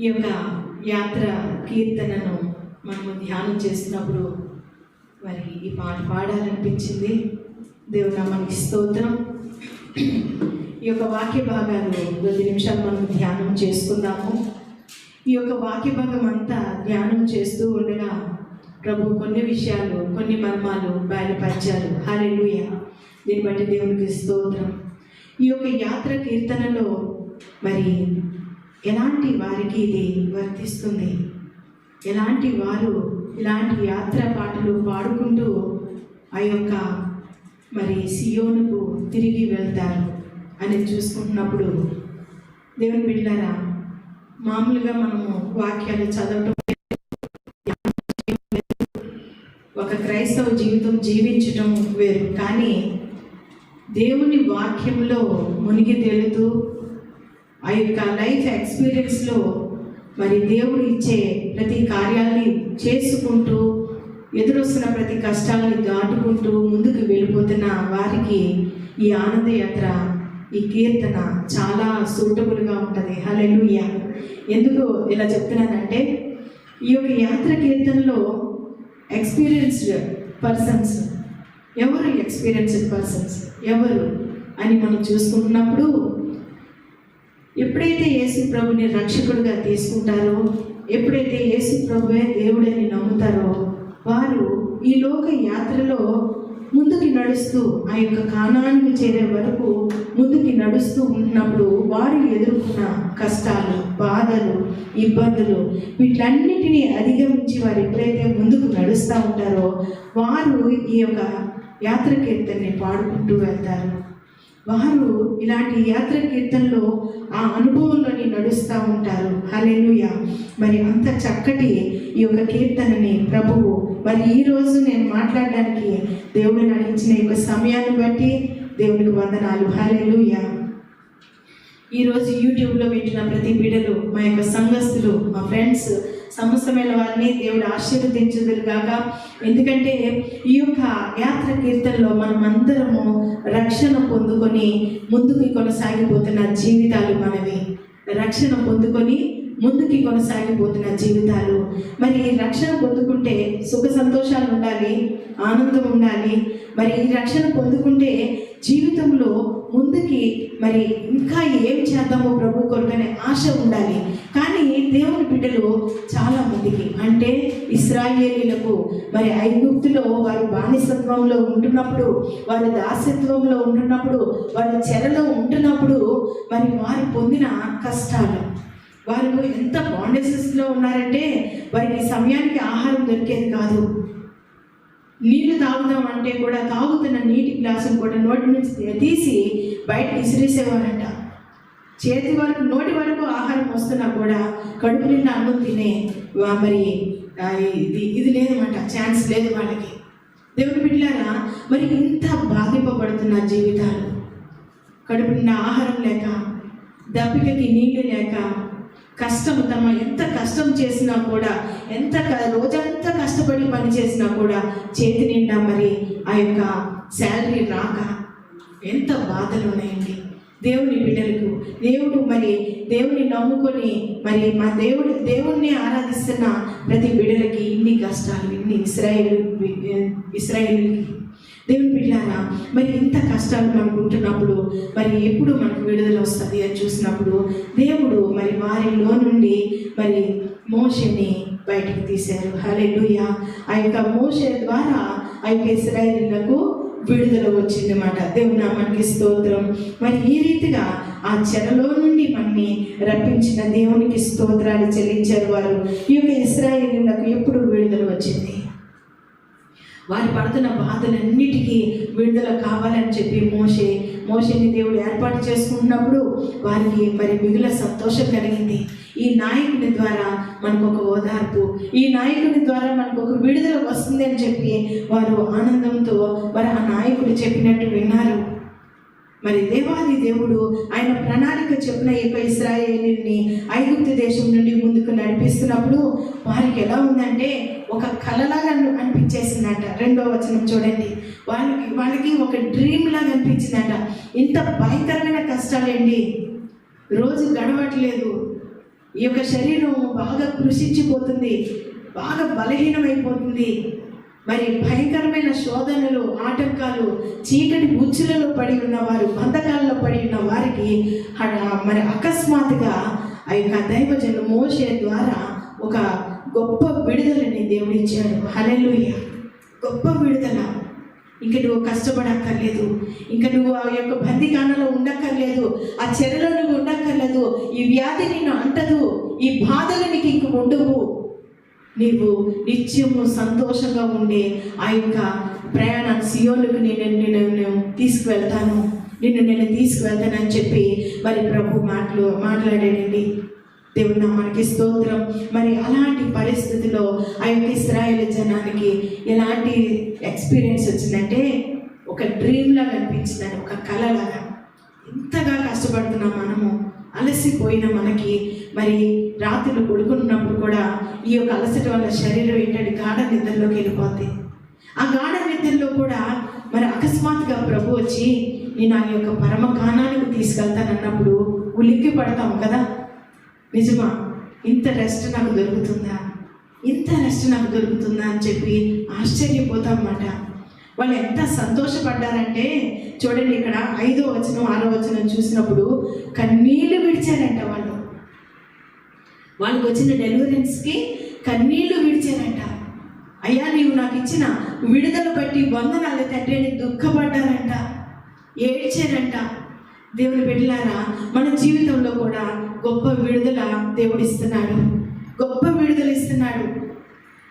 ఈ యొక్క యాత్ర కీర్తనను మనము ధ్యానం చేస్తున్నప్పుడు మరి ఈ పాట పాడాలనిపించింది. దేవుని నామానికి స్తోత్రం. ఈ యొక్క వాక్య భాగాలు 2 నిమిషాలు మనం ధ్యానం చేసుకుందాము. ఈ యొక్క వాక్య భాగం అంతా ధ్యానం చేస్తూ ఉండగా ప్రభు కొన్ని విషయాలు, కొన్ని మర్మాలు బయలుపరిచారు. హల్లెలూయా. దీన్ని బట్టి దేవునికి స్తోత్రం. ఈ యొక్క యాత్ర కీర్తనలో మరి ఎలాంటి వారికి ఇది వర్తిస్తుంది, ఎలాంటి వారు ఇలాంటి యాత్ర పాటలు పాడుకుంటూ ఆ యొక్క మరి సియోనుకు తిరిగి వెళ్తారు అని చూసుకుంటున్నప్పుడు దేవుని బిడ్డలారా, మామూలుగా మనము వాక్యాలు చదవటం, ఒక క్రైస్తవ జీవితం జీవించటం వేరు. కానీ దేవుని వాక్యంలో మునిగి తేలుతూ ఆ యొక్క లైఫ్ ఎక్స్పీరియన్స్లో మరి దేవుడు ఇచ్చే ప్రతి కార్యాన్ని చేసుకుంటూ ఎదురొస్తున్న ప్రతి కష్టాలని దాటుకుంటూ ముందుకు వెళ్ళిపోతున్న వారికి ఈ ఆనందయాత్ర, ఈ కీర్తన చాలా సూటబుల్గా ఉంటుంది. హల్లెలూయా. ఎందుకు ఇలా చెప్తున్నానంటే, ఈ యొక్క యాత్ర కీర్తనలో ఎక్స్పీరియన్స్డ్ పర్సన్స్ ఎవరు, ఎక్స్పీరియన్స్డ్ పర్సన్స్ ఎవరు అని మనం చూసుకుంటున్నప్పుడు, ఎప్పుడైతే యేసు ప్రభుని రక్షకుడిగా తీసుకుంటారో, ఎప్పుడైతే యేసు ప్రభువే దేవుడని నమ్ముతారో, వారు ఈ లోక యాత్రలో ముందుకి నడుస్తూ ఆ యొక్క కానానికి చేరే వరకు ముందుకి నడుస్తూ ఉన్నప్పుడు వారు ఎదుర్కొన్న కష్టాలు, బాధలు, ఇబ్బందులు, వీటన్నిటినీ అధిగమించి వారు ఎప్పుడైతే ముందుకు నడుస్తూ ఉంటారో వారు ఈ యొక్క యాత్ర కీర్తనని పాడుకుంటూ వెళ్తారు. వారు ఇలాంటి యాత్ర కీర్తనలో ఆ అనుభవంలోని నడుస్తూ ఉంటారు. హల్లెలూయా. మరి అంత చక్కటి ఈ యొక్క కీర్తనని ప్రభువు మరి ఈరోజు నేను మాట్లాడడానికి దేవుడు నాకు ఇచ్చిన ఈ యొక్క సమయాన్ని బట్టి దేవునికి వందనాలు. హల్లెలూయా. ఈరోజు యూట్యూబ్లో వింటున్న ప్రతి బిడ్డలు, మా యొక్క సంఘస్థులు, మా ఫ్రెండ్స్, సమస్తమైన వారిని దేవుడు ఆశీర్వదించుదురు గాక. ఎందుకంటే ఈ యొక్క యాత్ర కీర్తనలో మనం అందరము రక్షణ పొందుకొని ముందుకు కొనసాగిపోతున్న జీవితాలు మనవి. రక్షణ పొందుకొని ముందుకి కొనసాగిపోతున్న జీవితాలు. మరి రక్షణ పొందుకుంటే సుఖ సంతోషాలు ఉండాలి, ఆనందం ఉండాలి. మరి ఈ రక్షణ పొందుకుంటే జీవితంలో ముందుకి మరి ఇంకా ఏం చేద్దామో ప్రభు కొరకనే ఆశ ఉండాలి. కానీ దేవుని బిడ్డలు చాలా మందికి, అంటే ఇశ్రాయేలీలకు మరి ఐగుప్తులో వారు బానిసత్వంలో ఉంటున్నప్పుడు, వారు దాసత్వంలో ఉంటున్నప్పుడు, వారు చెరలో ఉంటున్నప్పుడు మరి వారు పొందిన కష్టాలు, వారు ఎంత బాండేజెస్లో ఉన్నారంటే వారికి సమయానికి ఆహారం దొరికేది కాదు. నీళ్లు తాగుదాం అంటే కూడా తాగుతున్న నీటి గ్లాసును కూడా నోటి నుంచి తీసి బయట విసిరేసేవారంట. చేతి వరకు, నోటి వరకు ఆహారం వస్తున్నా కూడా కడుపు నిండా అన్నం తినే మరి ఇది లేదన్నమాట, ఛాన్స్ లేదు వాళ్ళకి. దేవుని బిడ్డలారా, మరి ఇంత బాధింపబడుతున్న జీవితాలు, కడుపు నిండా ఆహారం లేక, దప్పికకి నీళ్లు లేక, కష్టం, తమ ఎంత కష్టం చేసినా కూడా, ఎంత రోజంతా కష్టపడి పని చేసినా కూడా చేతి నిండా మరి ఆ యొక్క శాలరీ రాక ఎంత బాధలు ఉన్నాయండి దేవుని బిడ్డలకు. దేవుడు మరి దేవుని నమ్ముకొని మరి మా దేవుణ్ణి ఆరాధిస్తున్న ప్రతి బిడ్డలకి ఇన్ని కష్టాలు, ఇన్ని ఇశ్రాయేలుకి. దేవుని బిడ్డలారా, మరి ఇంత కష్టాలు మనకు ఉంటున్నప్పుడు మరి ఎప్పుడు మనకు విడుదల వస్తుంది అని చూసినప్పుడు దేవుడు మరి వారిలో నుండి మరి మోషేని బయటకు తీశారు. హల్లెలూయా. ఆ యొక్క మోషే ద్వారా ఆ యొక్క ఇశ్రాయేలీయులకు విడుదల వచ్చిందన్నమాట. దేవుని నామానికి స్తోత్రం. మరి ఈ రీతిగా ఆ చెరలో నుండి మనని రప్పించిన దేవునికి స్తోత్రాలు చెల్లించారు వారు. ఈ యొక్క ఇశ్రాయేలీయులకు ఎప్పుడు విడుదల వచ్చింది? వారు పడుతున్న బాధలన్నిటికీ విడుదల కావాలని చెప్పి మోషేని దేవుడు ఏర్పాటు చేసుకుంటున్నప్పుడు వారికి మరి మిగుల సంతోషం కలిగింది. ఈ నాయకుని ద్వారా మనకు ఒక ఓదార్పు, ఈ నాయకుని ద్వారా మనకు ఒక విడుదల వస్తుంది అని చెప్పి వారు ఆనందంతో మరి ఆ నాయకుడు చెప్పినట్టు విన్నారు. మరి దేవాది దేవుడు ఆయన ప్రణాళిక చెప్పిన ఈ యొక్క ఇశ్రాయేలీయుల్ని ఐగుప్తు దేశం నుండి ముందుకు నడిపిస్తున్నప్పుడు వారికి ఎలా ఉందంటే ఒక కలలాగా అనిపించేసిందట. 2వ వచనం చూడండి. వాళ్ళకి ఒక డ్రీమ్ లాగా అనిపించిందట. ఇంత భయంకరమైన కష్టాలేండి, రోజు గడవట్లేదు, ఈ యొక్క శరీరం బాగా కృషించిపోతుంది, బాగా బలహీనమైపోతుంది. మరి భయంకరమైన శోధనలు, ఆటంకాలు, చీకటి ఉచ్చులలో పడి ఉన్నవారు, బంధకాలలో పడి ఉన్న వారికి మరి అకస్మాత్తుగా ఆ యొక్క దైవజనుడు మోషే ద్వారా ఒక గొప్ప విడుదలని దేవుడు ఇచ్చాడు. హల్లెలూయా! గొప్ప విడుదల. ఇంక నువ్వు కష్టపడక్కర్లేదు, ఇంకా నువ్వు ఆ యొక్క బందికానలో ఉండక్కర్లేదు, ఆ చెరలో నువ్వు ఉండక్కర్లేదు, ఈ వ్యాధి నిన్ను అంటదు, ఈ బాధలు నీకు ఇంక ఉండవు. నీవు నిత్యము సంతోషంగా ఉండే ఆ యొక్క ప్రయాణం సియోనుకు నేను తీసుకువెళ్తాను, నేను తీసుకువెళ్తానని చెప్పి మరి ప్రభు మాట్లాడాడండి. దేవుడు నామానికి స్తోత్రం. మరి అలాంటి పరిస్థితిలో ఆ యొక్క ఇశ్రాయేలు జనానికి ఎలాంటి ఎక్స్పీరియన్స్ వచ్చిందంటే ఒక డ్రీమ్ లాగా అనిపించిందని, ఒక కళలాగా. ఎంతగా కష్టపడుతున్నాం మనము, అలసిపోయిన మనకి మరి రాత్రులు పడుకున్నప్పుడు కూడా ఈ యొక్క అలసట వల్ల శరీరం ఏంటంటే గాఢ నిద్రలోకి వెళ్ళిపోద్ది. ఆ గాఢ నిద్రలో కూడా మరి అకస్మాత్తుగా ప్రభు వచ్చి నేను ఆ యొక్క పరమ కానానికి తీసుకెళ్తానన్నప్పుడు ఉలిక్కి పడతాం కదా, నిజమా? ఇంత రెస్ట్ నాకు దొరుకుతుందా, ఇంత రెస్ట్ నాకు దొరుకుతుందా అని చెప్పి ఆశ్చర్యపోతాం అన్నమాట. వాళ్ళు ఎంత సంతోషపడ్డారంటే చూడండి, ఇక్కడ 5వ వచనం 6వ వచనం చూసినప్పుడు కన్నీళ్లు విడిచారంట. వాళ్ళకి వచ్చిన డెలివరెన్స్కి కన్నీళ్లు విడిచారంట. అయ్యా నీవు నాకు ఇచ్చిన విడుదల బట్టి వందనాలు తండ్రి అని దుఃఖపడ్డారంట, ఏడ్చారంట. దేవుని బిడ్డలారా, మన జీవితంలో కూడా గొప్ప విడుదల దేవుడు ఇస్తున్నాడు, గొప్ప విడుదల ఇస్తున్నాడు.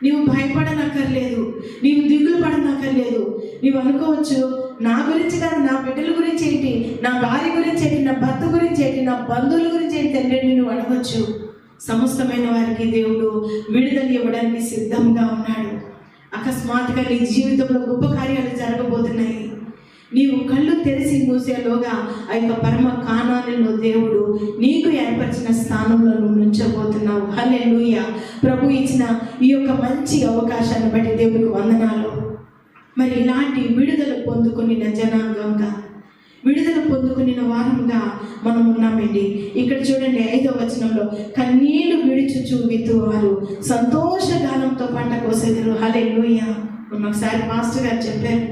నీవు భయపడనక్కర్లేదు, నీవు దిగులు పడనక్కర్లేదు. నీవు అనుకోవచ్చు, నా గురించి కాదు, నా బిడ్డల గురించి ఏంటి, నా భార్య గురించి ఏంటి, నా భర్త గురించి ఏంటి, నా బంధువుల గురించి ఏంటి తండ్రి నువ్వు అడగవచ్చు. సమస్తమైన వారికి దేవుడు విడుదల ఇవ్వడానికి సిద్ధంగా ఉన్నాడు. అకస్మాత్తుగా నీ జీవితంలో గొప్ప కార్యాలు జరగబోతున్నాయి. నీవు కళ్ళు తెరిచి మూసేలోగా ఆ యొక్క పరమ కానానులో దేవుడు నీకు ఏర్పరిచిన స్థానంలో నువ్వు నుంచబోతున్నావు. హల్లెలూయా! ప్రభు ఇచ్చిన ఈ యొక్క మంచి అవకాశాన్ని బట్టి దేవుడికి వందనాలు. మరి ఇలాంటి విడుదల పొందుకుని జనాంగంగా, విడుదల పొందుకుని వారముగా మనం ఉన్నామండి. ఇక్కడ చూడండి 5వ వచనంలో కన్నీళ్లు విడుచుచు విత్తువారు సంతోషగానంతో పంట కోసేదారు. హల్లెలూయా! ఒకసారి పాస్టర్ గారు చెప్పారు,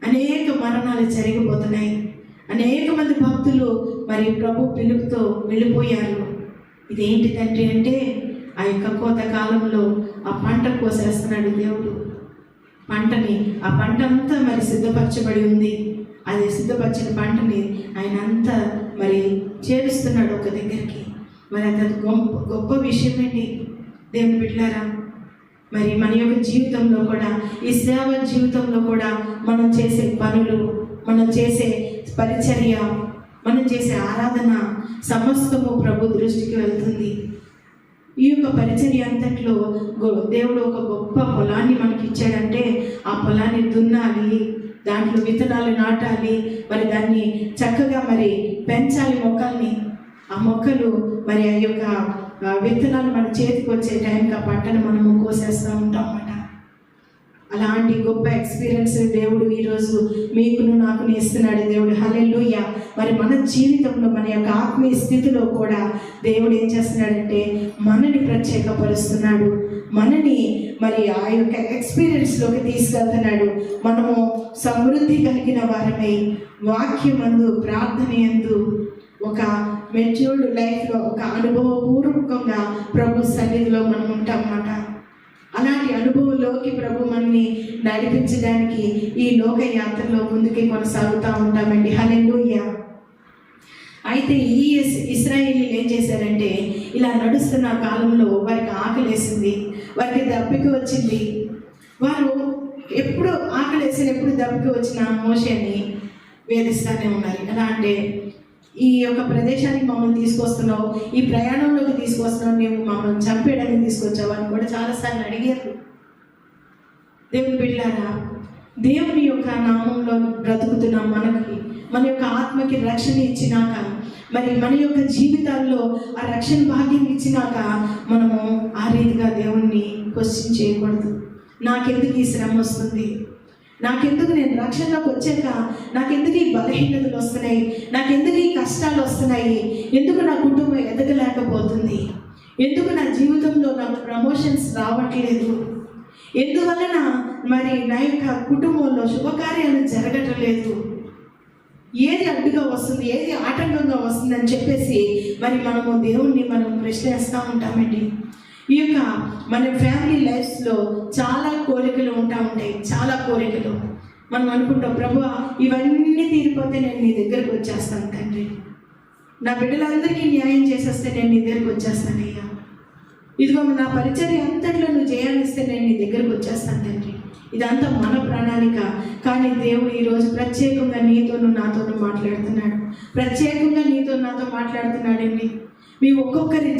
అనేక మరణాలు జరిగిపోతున్నాయి, అనేక మంది భక్తులు మరి ప్రభు పిలుపుతో వెళ్ళిపోయారు. ఇదేంటి తండ్రి అంటే ఆ యొక్క కోత కాలంలో ఆ పంట కోసేస్తున్నాడు దేవుడు. పంటని, ఆ పంట అంతా మరి సిద్ధపరచబడి ఉంది. అది సిద్ధపరిచిన పంటని ఆయన అంతా మరి చేరుస్తున్నాడు ఒక దగ్గరికి. మరి అది గొప్ప విషయం అండి దేవుని బిడ్డలారా. మరి మన యొక్క జీవితంలో కూడా, ఈ సేవ జీవితంలో కూడా మనం చేసే పనులు, మనం చేసే పరిచర్య, మనం చేసే ఆరాధన సమస్తము ప్రభు దృష్టికి వెళ్తుంది. ఈ యొక్క పరిచర్య అంతట్లో దేవుడు ఒక గొప్ప పొలాన్ని మనకి ఇచ్చాడంటే ఆ పొలాన్ని దున్నాలి, దాంట్లో విత్తనాలు నాటాలి, మరి దాన్ని చక్కగా మరి పెంచాలి మొక్కల్ని. ఆ మొక్కలు మరి ఆ యొక్క విత్తనాలు మన చేతికి వచ్చే టైంకి ఆ పంటను మనము కోసేస్తూ ఉంటాం అన్నమాట. అలాంటి గొప్ప ఎక్స్పీరియన్స్ దేవుడు ఈరోజు మీకును నాకును ఇస్తున్నాడు దేవుడు. హల్లెలూయా! మరి మన జీవితంలో, మన యొక్క ఆత్మీయ స్థితిలో కూడా దేవుడు ఏం చేస్తున్నాడంటే మనని ప్రత్యేకపరుస్తున్నాడు, మనని మరి ఆ యొక్క ఎక్స్పీరియన్స్లోకి తీసుకెళ్తున్నాడు. మనము సమృద్ధి కలిగిన వారమై వాక్యమందు, ప్రార్థన యందు, ఒక మెచ్యూర్డ్ లైఫ్లో, ఒక అనుభవపూర్వకంగా ప్రభు సన్నిధిలో మనం ఉంటాం అన్నమాట. అలాంటి అనుభవంలోకి ప్రభు మనని నడిపించడానికి ఈ లోక యాత్రలో ముందుకే కొనసాగుతూ ఉంటామండి. హల్లెలూయా! అయితే ఈ ఇశ్రాయేలీలు ఏం చేశారంటే ఇలా నడుస్తున్న కాలంలో వారికి ఆకలేసింది, వారికి దప్పిక వచ్చింది. వారు ఎప్పుడు ఆకలేసిన, ఎప్పుడు దప్పిక వచ్చిన మోషేని వేధిస్తూనే ఉన్నారు. ఎలా అంటే ఈ యొక్క ప్రదేశానికి మమ్మల్ని తీసుకొస్తున్నావు, ఈ ప్రయాణంలోకి తీసుకొస్తున్నావు, మేము మమ్మల్ని చంపేయడానికి తీసుకొచ్చావు అని కూడా చాలాసార్లు అడిగారు. దేవుని బిడ్డలారా, దేవుని యొక్క నామంలో బ్రతుకుతున్నాం. మనకి మన యొక్క ఆత్మకి రక్షణ ఇచ్చినాక, మరి మన యొక్క జీవితాల్లో ఆ రక్షణ భాగ్యం ఇచ్చినాక మనము ఆ రీతిగా దేవుణ్ణి క్వశ్చన్ చేయకూడదు. నాకెందుకు ఈ శ్రమ వస్తుంది, నాకెందుకు నేను రక్షణలోకి వచ్చాక నాకెందుకు ఈ బలహీనతలు వస్తున్నాయి, నాకెందుకు ఈ కష్టాలు వస్తున్నాయి, ఎందుకు నా కుటుంబం ఎదగలేకపోతుంది, ఎందుకు నా జీవితంలో నాకు ప్రమోషన్స్ రావట్లేదు, ఎందువలన మరి నా యొక్క కుటుంబంలో శుభకార్యాలు జరగటం లేదు, ఏది అడ్డుగా వస్తుంది, ఏది ఆటంకంగా వస్తుంది అని చెప్పేసి మరి మనము దేవుణ్ణి మనం ప్రశ్నిస్తూ ఉంటామండి. ఈ యొక్క మన ఫ్యామిలీ లైఫ్స్లో చాలా కోరికలు ఉంటాయి, చాలా కోరికలు. మనం అనుకుంటాం, ప్రభువా ఇవన్నీ తీరిపోతే నేను నీ దగ్గరకు వచ్చేస్తాను తండ్రి, నా బిడ్డలందరికీ న్యాయం చేసేస్తే నేను నీ దగ్గరకు వచ్చేస్తానయ్యా, ఇదిగో నా పరిచర్య అంతట్లో నువ్వు చేయాలిస్తే నేను నీ దగ్గరకు వచ్చేస్తాను తండ్రి. ఇదంతా మన ప్రణాళిక. కానీ దేవుడు ఈరోజు ప్రత్యేకంగా నీతోనూ నాతోనూ మాట్లాడుతున్నాడు, ప్రత్యేకంగా నీతో నాతో మాట్లాడుతున్నాడండి. మీ ఒక్కొక్కరి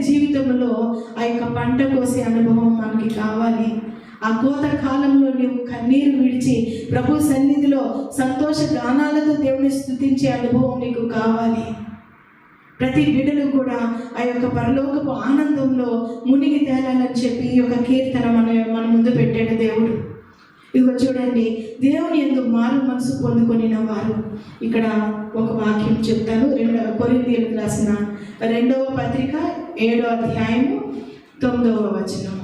జీవితంలో ఆ యొక్క పంట కోసే అనుభవం మనకి కావాలి. ఆ కోత కాలంలో నీవు కన్నీరు విడిచి ప్రభు సన్నిధిలో సంతోష గానాలతో దేవుని స్తుతించే అనుభవం నీకు కావాలి. ప్రతి బిడ్డలు కూడా ఆ యొక్క పరలోకపు ఆనందంలో మునిగి తేలాలని చెప్పి ఈ యొక్క కీర్తన మన ముందు పెట్టాడు దేవుడు. ఇదిగో చూడండి, దేవుని యందు మారు మనసు పొందుకొనిన వారు. ఇక్కడ ఒక వాక్యం చెప్తాను. కొరింథీయులకు రాసిన 2వ పత్రిక 7వ అధ్యాయము 9వ వచనం.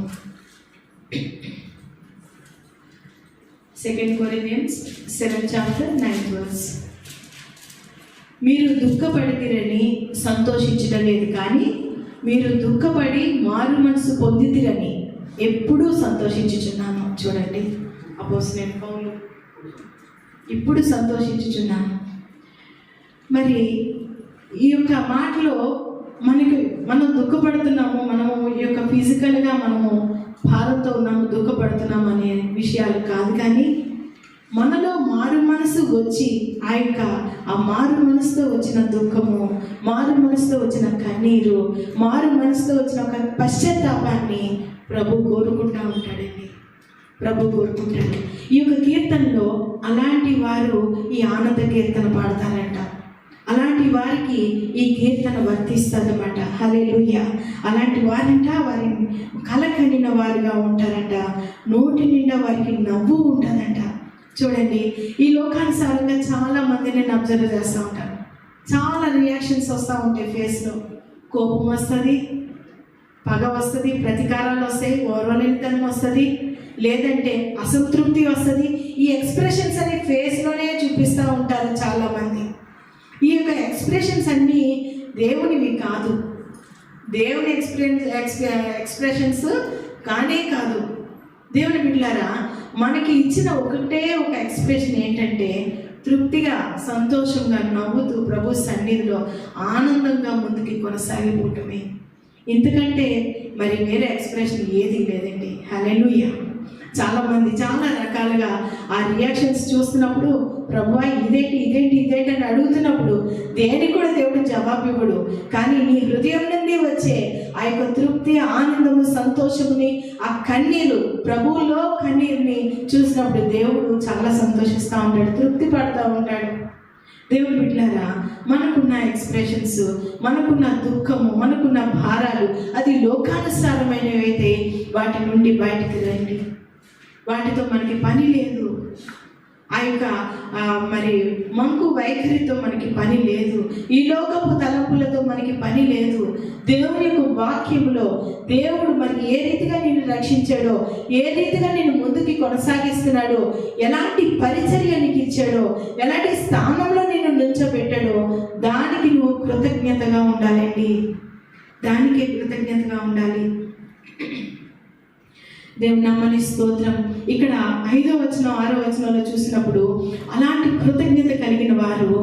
2 Corinthians 7:9. మీరు దుఃఖపడితిరని సంతోషించడం లేదు, కానీ మీరు దుఃఖపడి మారు మనసు పొందితిరని ఎప్పుడూ సంతోషించుచున్నాను. చూడండి, అపోస్తలుడైన పౌలు ఇప్పుడు సంతోషించుచున్నాను. మరి ఈ యొక్క మాటలో మనం దుఃఖపడుతున్నాము, మనము ఈ యొక్క ఫిజికల్గా మనము భారంతో ఉన్నాము, దుఃఖపడుతున్నాము అనే విషయాలు కాదు. కానీ మనలో మారు మనసు వచ్చి ఆ మారు మనసుతో వచ్చిన దుఃఖము, మారు మనసుతో వచ్చిన కన్నీరు, మారు మనసుతో వచ్చిన ఒక పశ్చాత్తాపాన్ని ప్రభు కోరుకుంటూ ఉంటాడండి. ప్రభు కోరుకుంటాడు. ఈ యొక్క కీర్తనలో అలాంటి వారు ఈ ఆనంద కీర్తన పాడతారంట. అలాంటి వారికి ఈ కీర్తన వర్తిస్తుందన్నమాట. హల్లెలూయా. అలాంటి వారంట వారి కలకనిన వారుగా ఉంటారంట. నోటి నిండా వారికి నవ్వు ఉంటుందంట. చూడండి, ఈ లోకానుసారంగా చాలా మంది నేను అబ్జర్వ్ చేస్తూ ఉంటాను. చాలా రియాక్షన్స్ వస్తూ ఉంటాయి ఫేస్లో. కోపం వస్తుంది, పగ వస్తుంది, ప్రతీకారాలు వస్తాయి, ఓర్వలేనితనం వస్తుంది, లేదంటే అసంతృప్తి వస్తుంది. ఈ ఎక్స్ప్రెషన్స్ అన్ని ఫేస్లోనే చూపిస్తూ ఉంటారు చాలామంది. ఈ యొక్క ఎక్స్ప్రెషన్స్ అన్నీ దేవునివి కాదు, దేవుని ఎక్స్ప్రెషన్స్ కానే కాదు. దేవుని బిడ్డలారా, మనకి ఇచ్చిన ఒకటే ఒక ఎక్స్ప్రెషన్ ఏంటంటే తృప్తిగా, సంతోషంగా, నవ్వుతూ ప్రభు సన్నిధిలో ఆనందంగా ముందుకి కొనసాగిపోవటమే. ఇంతకంటే మరి వేరే ఎక్స్ప్రెషన్ ఏది లేదండి. హల్లెలూయా. చాలామంది చాలా రకాలుగా ఆ రియాక్షన్స్ చూస్తున్నప్పుడు ప్రభువా ఇదేంటి అని అడుగుతున్నప్పుడు దేనికి కూడా దేవుడు జవాబు ఇవ్వడు. కానీ నీ హృదయం నుండి వచ్చే ఆ యొక్క తృప్తి, ఆనందము, సంతోషముని, ఆ కన్నీరు, ప్రభువులో కన్నీరుని చూసినప్పుడు దేవుడు చాలా సంతోషిస్తూ ఉంటాడు, తృప్తి పడుతూ ఉంటాడు. దేవుని బిడ్డలారా, మనకున్న ఎక్స్ప్రెషన్స్, మనకున్న దుఃఖము, మనకున్న భారాలు అది లోకానుసారమైనవి అయితే వాటి నుండి బయటికి రండి. వాటితో మనకి పని లేదు. ఆ యొక్క మరి మంకు వైఖరితో మనకి పని లేదు. ఈ లోకపు తలంపులతో మనకి పని లేదు. దేవుని యొక్క వాక్యంలో దేవుడు మరి ఏ రీతిగా నిన్ను రక్షించాడో, ఏ రీతిగా నేను ముందుకి కొనసాగిస్తున్నాడో, ఎలాంటి పరిచర్య నీకు ఇచ్చాడో, ఎలాంటి స్థానంలో నిన్ను నిల్చోబెట్టాడో దానికి నువ్వు కృతజ్ఞతగా ఉండాలండి. దానికే కృతజ్ఞతగా ఉండాలి. దేవుని నామానికి స్తోత్రం. ఇక్కడ 5వ వచనం 6వ వచనంలో చూసినప్పుడు అలాంటి కృతజ్ఞత కలిగిన వారు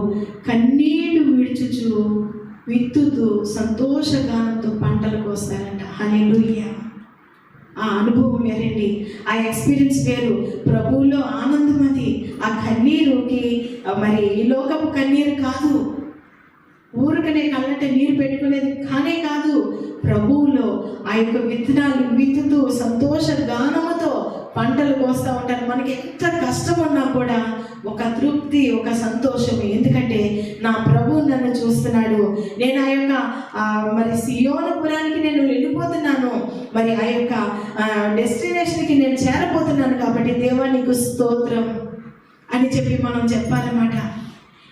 కన్నీళ్లు విడుచుచు విత్తుతూ సంతోషగానంతో పంటలకు వస్తారంట. హల్లెలూయా. ఆ అనుభవం వేరండి, ఆ ఎక్స్పీరియన్స్ వేరు. ప్రభువులో ఆనందం అది. ఆ కన్నీరుకి మరి ఈ లోకపు కన్నీరు కాదు, ఊరికనే కళ్ళంటే నీరు పెట్టుకునేది కానే కాదు. ప్రభువులో ఆ యొక్క విత్తనాలు విత్తుతూ సంతోష గానముతో పంటలు కోస్తూ ఉంటారు. మనకి ఎంత కష్టం ఉన్నా కూడా ఒక తృప్తి, ఒక సంతోషం. ఎందుకంటే నా ప్రభువు నన్ను చూస్తున్నాడు. నేను ఆ యొక్క మరి సియోనుపురానికి నేను వెళ్ళిపోతున్నాను, మరి ఆ యొక్క డెస్టినేషన్కి నేను చేరబోతున్నాను. కాబట్టి దేవా నీకు స్తోత్రం అని చెప్పి మనం చెప్పాలన్నమాట.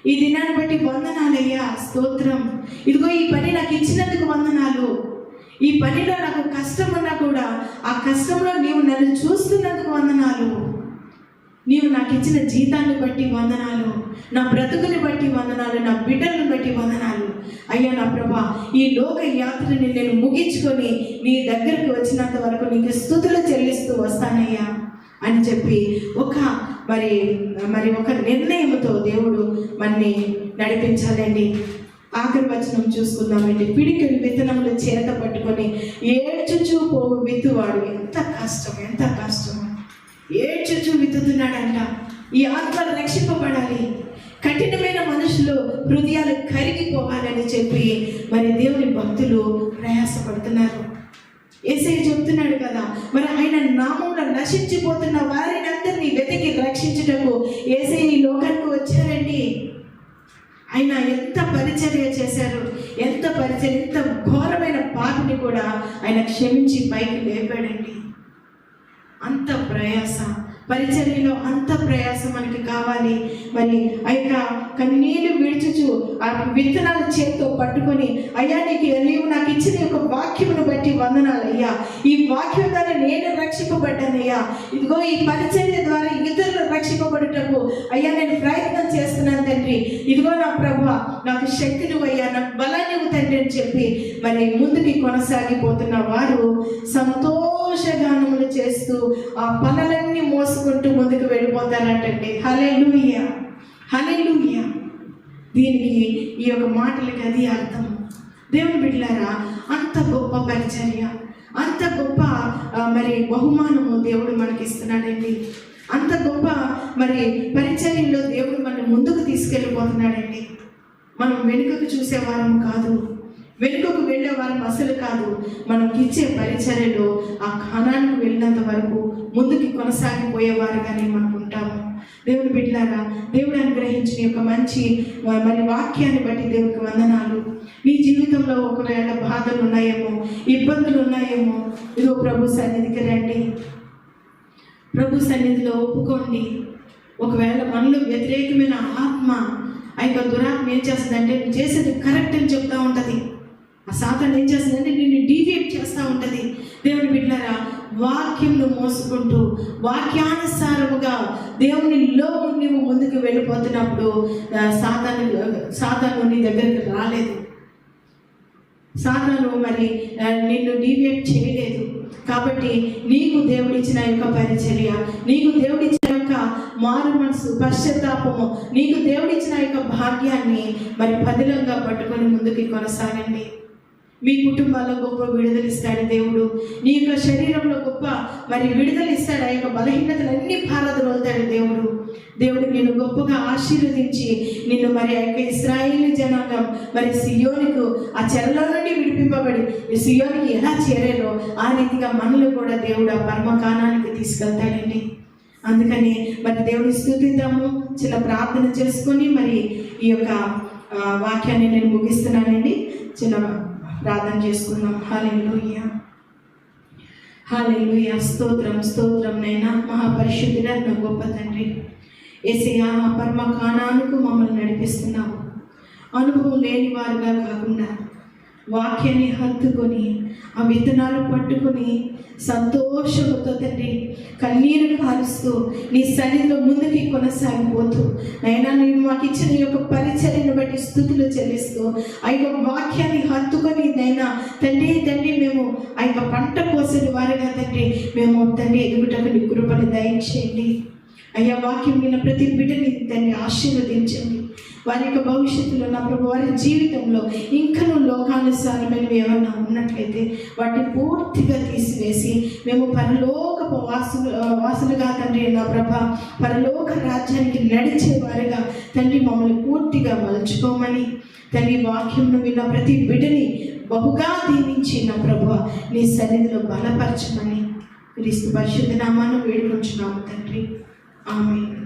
ఈ దినాన్ని బట్టి వందనాలయ్యా, స్తోత్రం. ఇదిగో ఈ పని నాకు ఇచ్చినందుకు వందనాలు. ఈ పనిలో నాకు కష్టం ఉన్నా కూడా ఆ కష్టంలో నీవు నన్ను చూస్తున్నందుకు వందనాలు. నీవు నాకు ఇచ్చిన జీతాన్ని బట్టి వందనాలు, నా బ్రతుకుని బట్టి వందనాలు, నా బిడ్డలను బట్టి వందనాలు. అయ్యా నా ప్రభా, ఈ లోక యాత్రని నేను ముగించుకొని నీ దగ్గరికి వచ్చినంత వరకు నీకు స్తుతులు చెల్లిస్తూ వస్తానయ్యా అని చెప్పి ఒక నిర్ణయంతో దేవుడు మనని నడిపించాలండి. ఆఖరి వచనం చూసుకుందామండి. పిడికిడి విత్తనములు చేత పట్టుకొని ఏడ్చుచూ పోవు విత్తువాడు. ఎంత కష్టం ఏడ్చుచూ విత్తుతున్నాడంట. ఈ ఆత్మలు రక్షింపబడాలి, కఠినమైన మనుషులు హృదయాలు కరిగిపోవాలని చెప్పి దేవుని భక్తులు ప్రయాసపడుతున్నారు. యేసయ్య చెప్తున్నాడు కదా, మరి ఆయన నామమున నశించిపోతున్న వారిని అందరినీ వెతికి రక్షించుటకు యేసయ్య ఈ లోకానికి వచ్చారండి. ఆయన ఎంత పరిచర్య చేశారు, ఎంత ఘోరమైన పాపిని కూడా ఆయన క్షమించి పైకి లేపాడండి. అంత ప్రయాస, పరిచర్యలో అంత ప్రయాసం మనకి కావాలి. మరి ఆ యొక్క కన్నీళ్లు విడుచుచు ఆ విత్తనాలు చేతితో పట్టుకొని, అయ్యా నీవు నాకు ఇచ్చిన యొక్క వాక్యమును బట్టి వందనాలు అయ్యా, ఈ వాక్యం ద్వారా నేను రక్షింపబడ్డానయ్యా. ఇదిగో ఈ పరిచర్య ద్వారా ఇతరులు రక్షింపబడుటకు అయ్యా నేను ప్రయత్నం చేస్తున్నాను తండ్రి. ఇదిగో నా ప్రభువా, నాకు శక్తిని అయ్యా, నాకు బలాన్ని తండ్రి అని చెప్పి ముందుకి కొనసాగిపోతున్న వారు సంతోషగానములు చేస్తూ ఆ పనులన్నీ మోసుకుంటూ ముందుకు వెళ్ళిపోతానంటండి. హల్లెలూయా, హల్లెలూయా. దీనికి ఈ యొక్క మాటలకి అది అర్థం. దేవుని బిడ్డలారా, అంత గొప్ప పరిచర్య, అంత గొప్ప బహుమానము దేవుడు మనకి ఇస్తున్నాడండి. అంత గొప్ప పరిచర్యలో దేవుడు మనం ముందుకు తీసుకెళ్ళిపోతున్నాడండి. మనం వెనుకకు చూసేవారం కాదు, వెనుకకు వెళ్ళేవారం అసలు కాదు. మనకి ఇచ్చే పరిచర్యలో ఆ కానానికి వెళ్ళినంత వరకు ముందుకి కొనసాగిపోయేవారుగానే మనం ఉంటాము. దేవుని బిడ్డలారా, దేవుడు అనుగ్రహించిన యొక్క మంచి వాక్యాన్ని బట్టి దేవునికి వందనాలు. నీ జీవితంలో ఒకవేళ బాధలు ఉన్నాయేమో, ఇబ్బందులు ఉన్నాయేమో, ఇదో ప్రభు సన్నిధికి రండి, ప్రభు సన్నిధిలో ఒప్పుకోండి. ఒకవేళ మనలో వ్యతిరేకమైన ఆత్మ, ఆ యొక్క దురాత్మ ఏం చేస్తుందంటే నువ్వు చేసేది కరెక్ట్ అని చెప్తా ఉంటుంది. ఆ సాతాను ఏం చేస్తుందంటే నిన్ను డీవియేట్ చేస్తూ ఉంటుంది. దేవుని బిడ్డలారా, వాక్యంను మోసుకుంటూ వాక్యానుసారముగా దేవునిలో నువ్వు ముందుకు వెళ్ళిపోతున్నప్పుడు సాతాను నీ దగ్గరికి రాలేదు. సాతాను నిన్ను డీవియేట్ చేయలేదు. కాబట్టి నీకు దేవుడిచ్చిన యొక్క పరిచర్య, నీకు దేవుడిచ్చిన యొక్క మారు మనసు, పశ్చాత్తాపము, నీకు దేవుడిచ్చిన యొక్క భాగ్యాన్ని పదిలంగా పట్టుకొని ముందుకు కొనసాగండి. మీ కుటుంబాల్లో గొప్ప విడుదల ఇస్తాడు దేవుడు. నీ యొక్క శరీరంలో గొప్ప విడుదల ఇస్తాడు. ఆ యొక్క బలహీనతలన్నీ పారద్రోలుతాడు దేవుడు. దేవుడు నిన్ను గొప్పగా ఆశీర్వదించి నిన్ను ఆ యొక్క ఇశ్రాయేలు జనాంగం సియోనుకు ఆ చెరలో నుండి విడిపింపబడి సియోనికి ఎలా చేరారో ఆ రీతిగా మనలో కూడా దేవుడు ఆ పరమకానానికి తీసుకెళ్తాడండి. అందుకని దేవుడిని స్తుతిద్దాము. చిన్న ప్రార్థన చేసుకొని ఈ యొక్క వాక్యాన్ని నేను ముగిస్తున్నానండి. చిన్న ప్రార్థన చేసుకుందాం. హల్లెలూయా, హల్లెలూయా. స్తోత్రం నైనా మహాపరిశుద్ధుడా, నా గొప్ప తండ్రి యేసయ్యా, పరమ కానానుకు మమ్మల్ని నడిపిస్తున్నావు. అనుభవం లేని వారుగా కాకుండా వాక్యాన్ని హత్తుకొని ఆ విత్తనాలు పట్టుకొని సంతోషంతో తండ్రి కన్నీరు కారుస్తూ నీ సన్నిధిలో ముందుకి కొనసాగిపోతూ నైనా నేను మాకు ఇచ్చిన యొక్క పరిచర్యను బట్టి స్తుతులు చెల్లిస్తూ ఆ యొక్క వాక్యాన్ని హత్తుకొని నైనా తండ్రి మేము ఆ యొక్క పంట కోసిన వారిగా తండ్రి మేము తండ్రి ఎదుగుటకు నీ కృపను దయచేయండి. అయ్యా, వాక్యం విన్న ప్రతి బిడ్డని తండ్రి ఆశీర్వదించండి. వారి యొక్క భవిష్యత్తులో నా ప్రభు వారి జీవితంలో ఇంకనూ లోకానుసారమైనవి ఏమన్నా ఉన్నట్లయితే వాటిని పూర్తిగా తీసివేసి మేము పరలోకపు వాసులుగా తండ్రి నా ప్రభ పరలోక రాజ్యానికి నడిచేవారుగా తండ్రి మమ్మల్ని పూర్తిగా మలుచుకోమని తండ్రి వాక్యంను విన్న ప్రతి బిడ్డని బహుగా దీవించి నా ప్రభు నీ సన్నిధిలో బలపరచమని క్రీస్తు పరిశుద్ధ నామాన్ని వేడుకొంచున్నాము తండ్రి. ఆమేన్.